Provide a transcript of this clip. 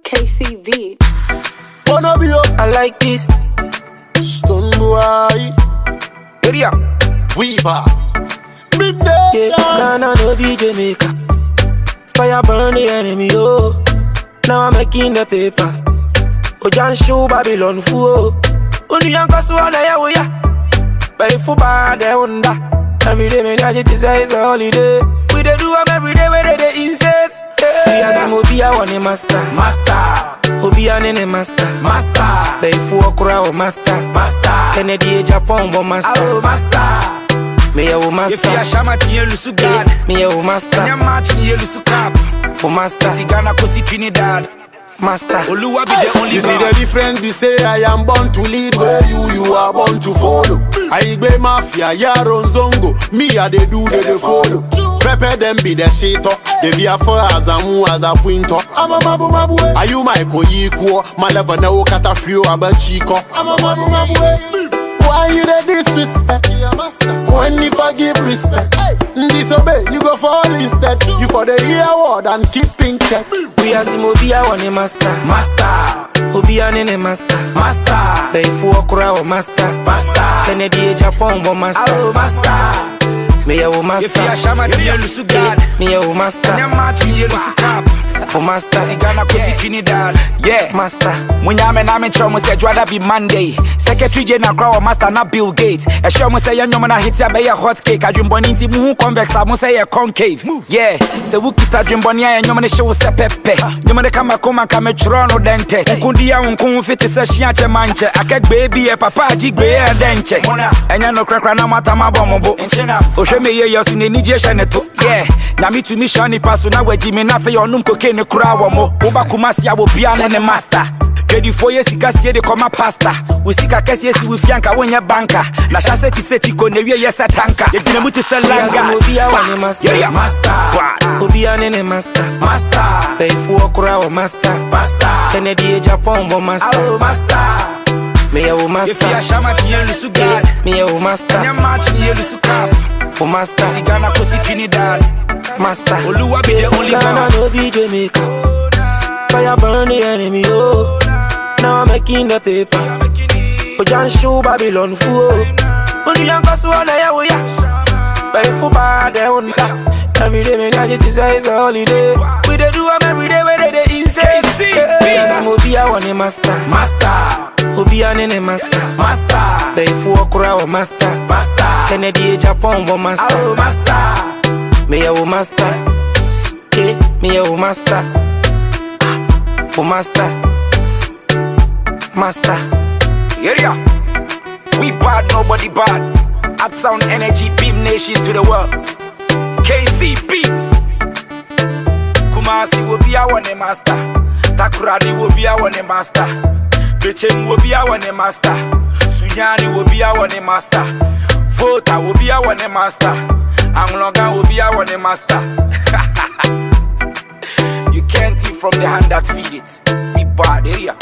KCV. Wanna be up, I like this. Stone boy, Area. Weaver, Yeah, Midnight. Ghana no be Jamaica. Fire burn the enemy, oh. Now I'm making the paper. Ojan show Babylon fool. Only young Kaswana ya we ya. But if you buy the Honda, every day me I just say it's a holiday. We dey do 'em every day where they insane. We as a movie I want a master. Obi anene master. But if you walk around master. Kennedy Japan bo master. Me ya wo master. If you are shama tiye lusu God, Me ya wo master. nya match tiye lusu cap. For master. Ghana kosi Trinidad. Master. Oluwa be the only You see the God. difference, we say I am born to lead, where you are born to follow. I be mafia, yaron zongo, me I they do, they follow. Pepe them be the shit up, they be a for as a mu as a winter. I'm a mabu, are you my koyiko? My level no kata few about chico. I'm a mabu. Why you the disrespect? When you forgive respect, disobey, you go fall instead. You for the year word and keep in check. We as him Obi I want a master. Obi anene master. But if you walk around master. Kennedy Japan bo master. Me ya wo If you are master. shama tiye lusu God, Me ya wo master. nya match tiye lusu cap. For master. Ghana kosi Trinidad. Yeah. Master. Munyame na me chro mo say Jwada be Monday. Secretary General Crow Master na Bill Gates. E show mo say yanyom na hit ya be hot cake. Adwumboni nti mu convex mo say ye concave. Yeah. Se wu kita adwumboni ya yanyom ne show se pepe. Nyom ne kama koma kama chro no dente. Nkundi ya nkun fit se hia che manche. Akegbe bi e papa agigbe e denche. Enya no krakra na mata mabombo. Ohwe me ye yosu ne nije hye to. Yeah. Na me to mission ni paso na waji me na fe yonum koke ne kura wo mo. Oba kumasi abo bia ne master. 24 years sika sie de koma pasta. We sika kesi esi we fianka wonye banka. Na shase ti se tiko ne wie yesa tanka. E gina muti se We as him langa. Obi I want a master. Yeah, master. Obi anene master. But if you walk around master. Kennedy Japan bo master. Me ya wo If you are master. shama tiye lusu God, Me ya wo master. nya match tiye lusu cap. For master. Ghana kosi Trinidad. Master. Oluwa be the only Ghana God. no be Jamaica. Fire burn the enemy, oh. Now I'm making the paper. Ojan show Babylon fool. Only young Kaswana ya we ya. But if you buy the Honda, every day me I just say it's a holiday. We dey do 'em every day where they insane. Yes, I'm Obi I want a master. Obi anene master. But if you walk around master. Kennedy Japan bo master. Me ya wo master. Yeah, me ya wo master. For master. Area. We bad, nobody bad. Upsound energy, beam nation to the world. KC beats. Kumasi will be our name master. Takuradi will be our name master. Bechem will be our name master. Sunyani will be our name master. Vota will be our name master. Anglonga will be our name master. You can't eat from the hand that feed it. We bad area.